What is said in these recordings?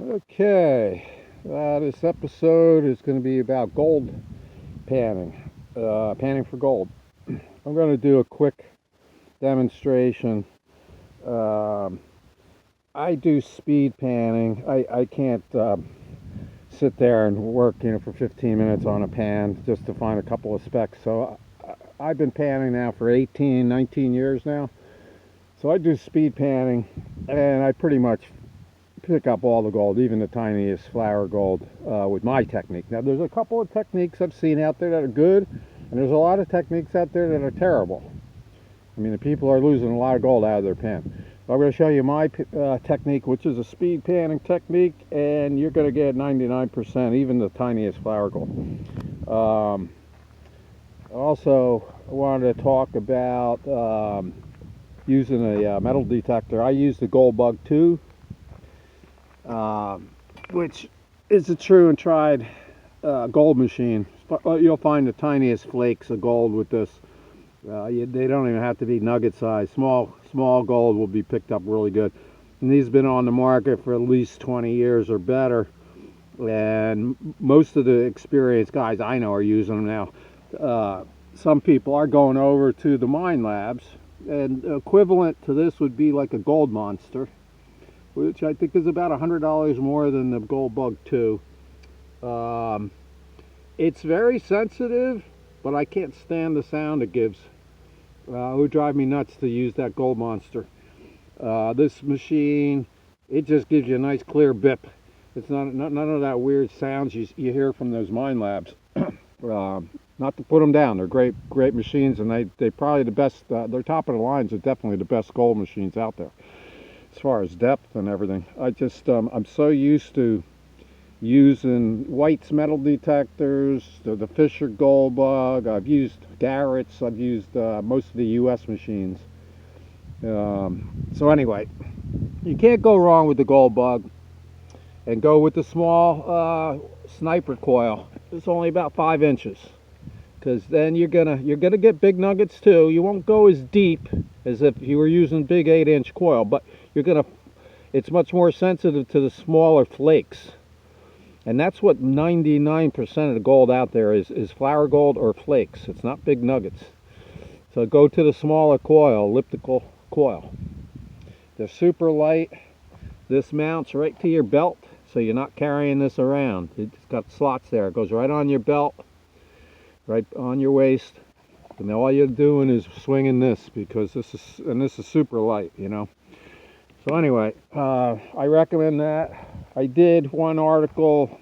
Okay, this episode is going to be about gold panning, panning for gold. I'm going to do a quick demonstration. Um, I do speed panning. I can't sit there and work, for 15 minutes on a pan just to find a couple of specks. So I've been panning now for 18, 19 years now. So I do speed panning, and I pretty much pick up all the gold, even the tiniest flower gold, with my technique. Now, there's a couple of techniques I've seen out there that are good, and there's a lot of techniques out there that are terrible. I mean, the people are losing a lot of gold out of their pan. But I'm going to show you my technique, which is a speed panning technique, and you're going to get 99%, even the tiniest flower gold. Also, I wanted to talk about using a metal detector. I use the Gold Bug 2. Which is a true and tried gold machine. You'll find the tiniest flakes of gold with this. They don't even have to be nugget size. Small gold will be picked up really good. And these have been on the market for at least 20 years or better. And most of the experienced guys I know are using them now. Some people are going over to the mine labs, and equivalent to this would be like a gold monster, which I think is about $100 more than the Gold Bug 2. It's very sensitive, but I can't stand the sound it gives. It would drive me nuts to use that Gold Monster. This machine, it just gives you a nice clear bip. It's none of that weird sounds you hear from those mine labs. Not to put them down, they're great machines, and they probably the best. They're top of the lines. Are definitely the best gold machines out there, as far as depth and everything. I just I'm so used to using White's metal detectors, the Fisher Gold Bug. I've used Garrett's. I've used most of the U.S. machines. So anyway, you can't go wrong with the Gold Bug, and go with the small sniper coil. It's only about 5 inches, because then you're gonna get big nuggets too. You won't go as deep as if you were using big 8-inch coil, but it's much more sensitive to the smaller flakes. And that's what 99% of the gold out there is flower gold or flakes. It's not big nuggets. So go to the smaller coil, elliptical coil. They're super light. This mounts right to your belt, so you're not carrying this around. It's got slots there. It goes right on your belt, right on your waist. And all you're doing is swinging this, because this is super light, So anyway, I recommend that. I did one article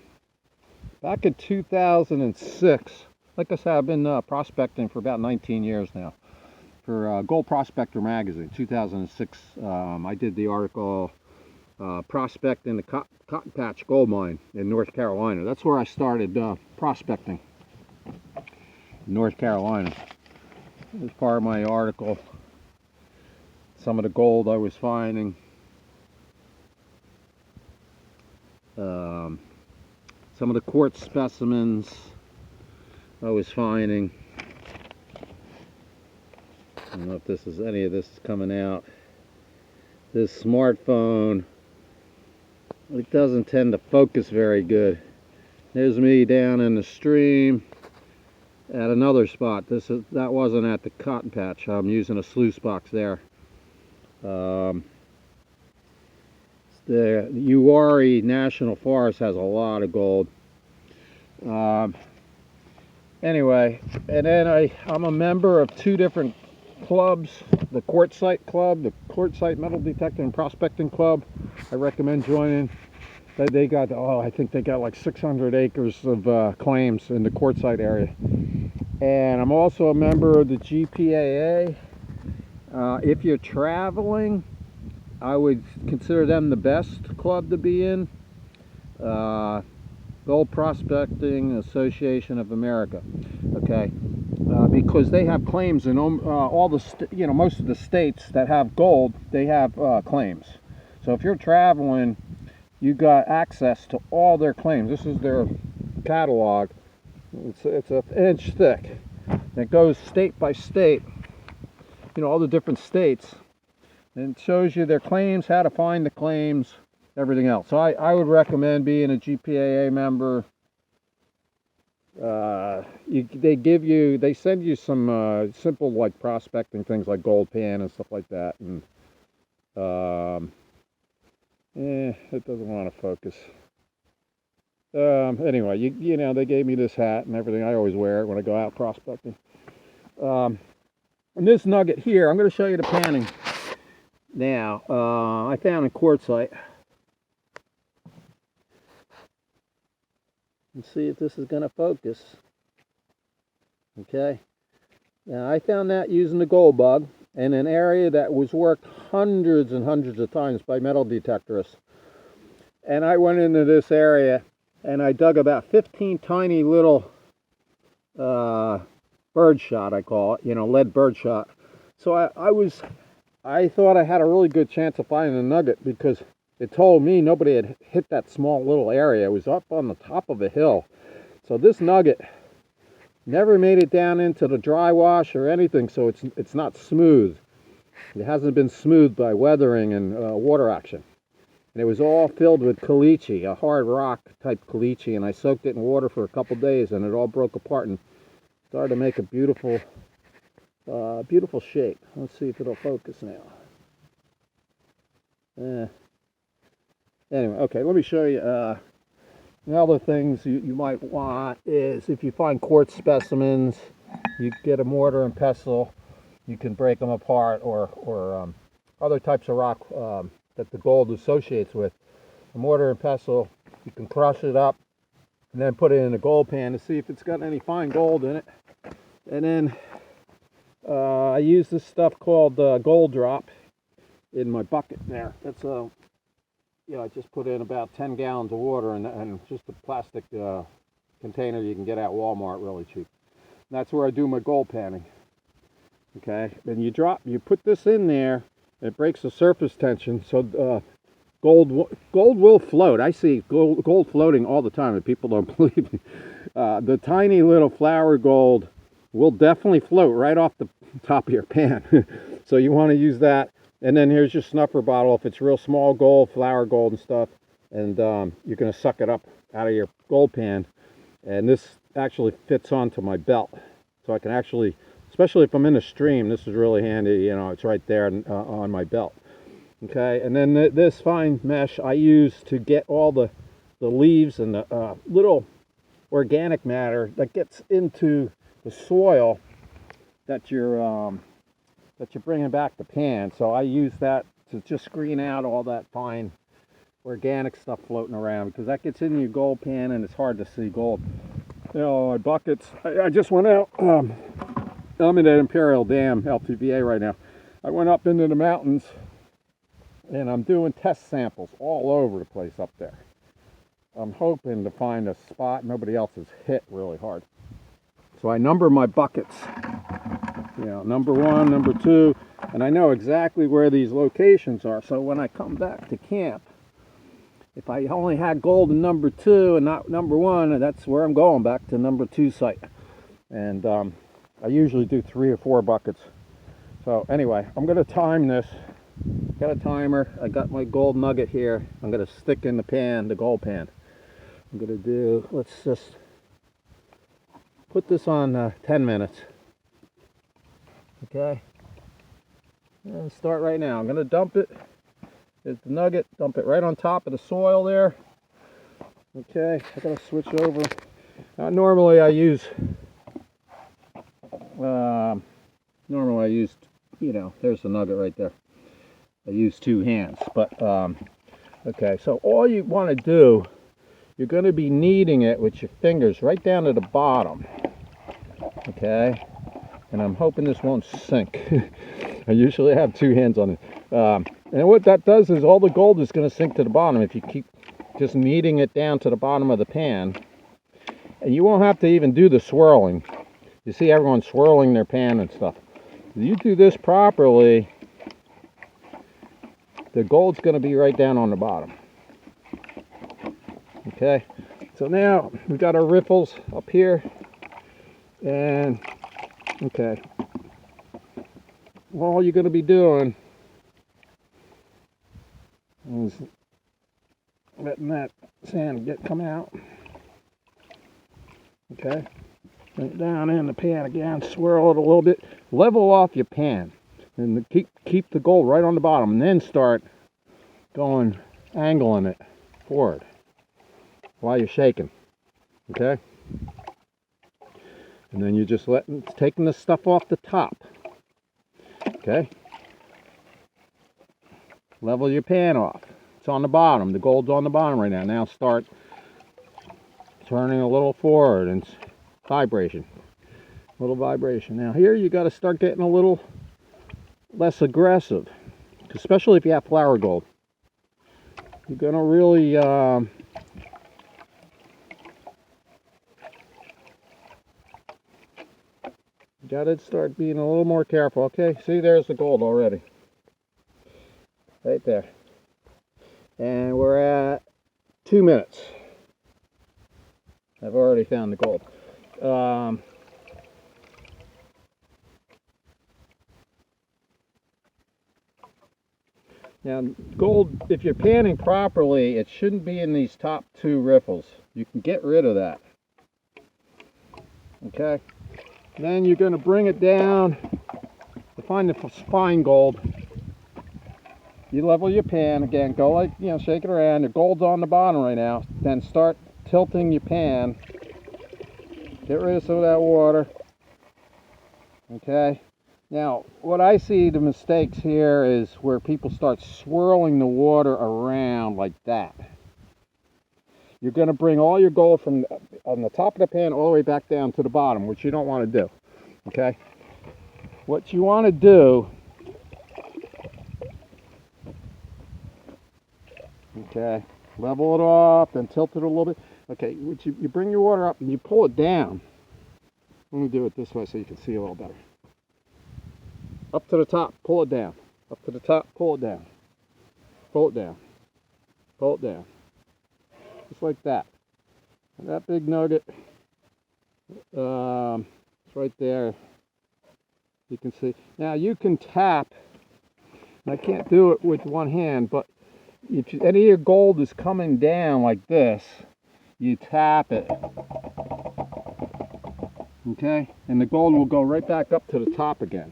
back in 2006. Like I said, I've been prospecting for about 19 years now. For Gold Prospector magazine, 2006, I did the article prospecting the Cotton Patch Gold Mine in North Carolina. That's where I started prospecting, in North Carolina. As part of my article, some of the gold I was finding. Some of the quartz specimens I was finding. I don't know if any of this is coming out. This smartphone, it doesn't tend to focus very good. There's me down in the stream at another spot. That wasn't at the Cotton Patch. I'm using a sluice box there. The Uwharrie National Forest has a lot of gold. Anyway, and then I'm a member of 2 different clubs, the Quartzsite Club, the Quartzsite Metal Detector and Prospecting Club. I recommend joining. They got, I think they got like 600 acres of claims in the quartzsite area. And I'm also a member of the GPAA. If you're traveling, I would consider them the best club to be in. Gold Prospecting Association of America. Okay, because they have claims in all the most of the states that have gold. They have claims. So if you're traveling, you got access to all their claims. This is their catalog. It's an inch thick. It goes state by state. All the different states. And it shows you their claims, how to find the claims, everything else. So I would recommend being a GPAA member. They send you some simple like prospecting things like gold pan and stuff like that, and it doesn't want to focus. Anyway, you know, they gave me this hat and everything. I always wear it when I go out prospecting. And this nugget here, I'm going to show you the panning. Now, I found in quartzite. Let's see if this is going to focus. Okay. Now, I found that using the gold bug in an area that was worked hundreds and hundreds of times by metal detectorists. And I went into this area and I dug about 15 tiny little bird shot, I call it, you know, lead bird shot. So I thought I had a really good chance of finding a nugget because it told me nobody had hit that small little area. It was up on the top of a hill. So this nugget never made it down into the dry wash or anything, so it's not smooth. It hasn't been smoothed by weathering and water action. And it was all filled with caliche, a hard rock type caliche, and I soaked it in water for a couple days and it all broke apart and started to make a beautiful beautiful shape. Let's see if it'll focus now. Anyway, okay, let me show you. The other things you might want is if you find quartz specimens, you get a mortar and pestle. You can break them apart, or other types of rock that the gold associates with. A mortar and pestle, you can crush it up and then put it in a gold pan to see if it's got any fine gold in it. And then I use this stuff called gold drop in my bucket there. That's I just put in about 10 gallons of water and just a plastic container you can get at Walmart really cheap. And that's where I do my gold panning. Okay, then you put this in there, and it breaks the surface tension, so gold will float. I see gold floating all the time, and people don't believe me. The tiny little flour gold will definitely float right off the top of your pan. So you want to use that. And then here's your snuffer bottle if it's real small gold, flour gold and stuff, and you're going to suck it up out of your gold pan. And this actually fits onto my belt, so I can actually, especially if I'm in a stream, this is really handy. You know, it's right there on my belt. Okay, and then this fine mesh I use to get all the leaves and the little organic matter that gets into the soil that you're bringing back the pan. So I use that to just screen out all that fine organic stuff floating around, because that gets in your gold pan and it's hard to see gold. You know, my buckets, I just went out, I'm in that Imperial Dam, LTVA right now. I went up into the mountains and I'm doing test samples all over the place up there. I'm hoping to find a spot nobody else has hit really hard. So I number my buckets. You know, number 1, number 2, and I know exactly where these locations are. So when I come back to camp, if I only had gold in number 2 and not number 1, that's where I'm going, back to number 2 site. And I usually do 3 or 4 buckets. So anyway, I'm going to time this. Got a timer. I got my gold nugget here. I'm going to stick in the pan, the gold pan. I'm going to do, let's just put this on 10 minutes. Okay, and start right now. I'm going to dump it. There's the nugget. Dump it right on top of the soil there. Okay, I got to switch over. Normally I use, you know, there's the nugget right there. I use 2 hands, but okay. So all you want to do, you're going to be kneading it with your fingers right down to the bottom. Okay. And I'm hoping this won't sink. I usually have 2 hands on it. And what that does is all the gold is going to sink to the bottom if you keep just kneading it down to the bottom of the pan. And you won't have to even do the swirling. You see everyone swirling their pan and stuff. If you do this properly, the gold's going to be right down on the bottom. Okay, so now we've got our riffles up here. And okay, all you're going to be doing is letting that sand come out. Okay, bring it down in the pan again, swirl it a little bit, level off your pan, and keep the gold right on the bottom, and then start angling it forward while you're shaking. Okay, and then you're just taking the stuff off the top. Okay, level your pan off. It's on the bottom. The gold's on the bottom right now. Now start turning a little forward and vibration. A little vibration. Now here you got to start getting a little less aggressive, especially if you have flour gold. You're going to really got to start being a little more careful. Okay, see, there's the gold already. Right there. And we're at 2 minutes. I've already found the gold. Now, gold, if you're panning properly, it shouldn't be in these top 2 riffles. You can get rid of that. Okay? Then you're going to bring it down to find the fine gold. You level your pan again, go like, shake it around. The gold's on the bottom right now. Then start tilting your pan. Get rid of some of that water. Okay? Now, what I see the mistakes here is where people start swirling the water around like that. You're going to bring all your gold from on the top of the pan all the way back down to the bottom, which you don't want to do. Okay? What you want to do, okay, level it off, then tilt it a little bit. Okay, you bring your water up and you pull it down. Let me do it this way so you can see a little better. Up to the top, pull it down. Up to the top, pull it down. Pull it down. Pull it down. Just like that. And that big nugget, it's right there. You can see. Now you can tap. I can't do it with one hand, but if any of your gold is coming down like this, you tap it. Okay? And the gold will go right back up to the top again.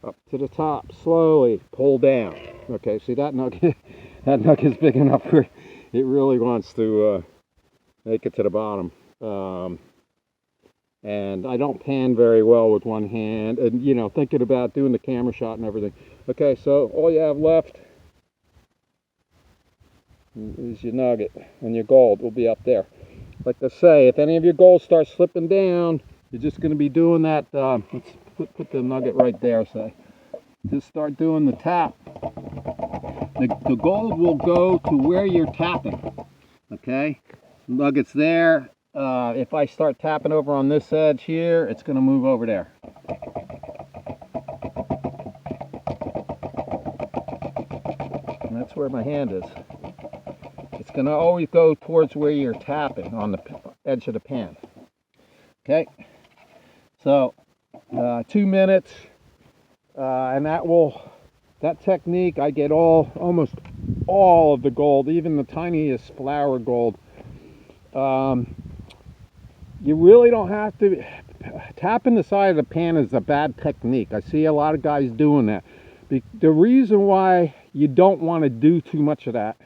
Up to the top, slowly pull down. Okay, see that nugget? That nugget's big enough where it really wants to make it to the bottom. And I don't pan very well with one hand, and thinking about doing the camera shot and everything. Okay, so all you have left is your nugget, and your gold will be up there. Like I say, if any of your gold starts slipping down, you're just going to be doing that. Let's put the nugget right there, say. Just start doing the tap. The gold will go to where you're tapping. Okay? Nugget's there. If I start tapping over on this edge here, it's going to move over there. And that's where my hand is. It's going to always go towards where you're tapping on the edge of the pan. Okay? So, 2 minutes, and that technique, I get almost all of the gold, even the tiniest flour gold. You really don't have to. Tapping the side of the pan is a bad technique. I see a lot of guys doing that. The reason why you don't want to do too much of that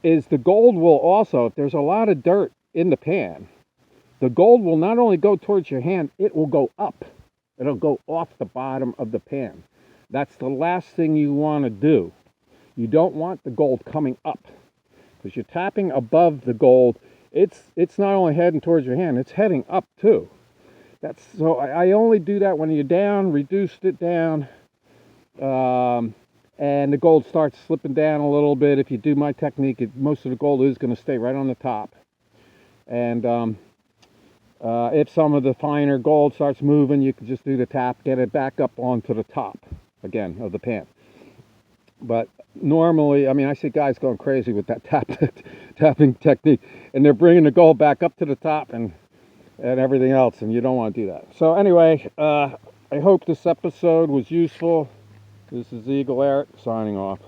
is the gold will also, if there's a lot of dirt in the pan, the gold will not only go towards your hand, it will go up. It'll go off the bottom of the pan. That's the last thing you want to do. You don't want the gold coming up, because you're tapping above the gold. It's not only heading towards your hand, it's heading up too. So I only do that when you're down, reduced it down, and the gold starts slipping down a little bit. If you do my technique, most of the gold is going to stay right on the top. And if some of the finer gold starts moving, you can just do the tap, get it back up onto the top again of the pan. But normally, I see guys going crazy with that tapping technique, and they're bringing the gold back up to the top and everything else, and you don't want to do that. So anyway, I hope this episode was useful. This is Eagle Eric signing off.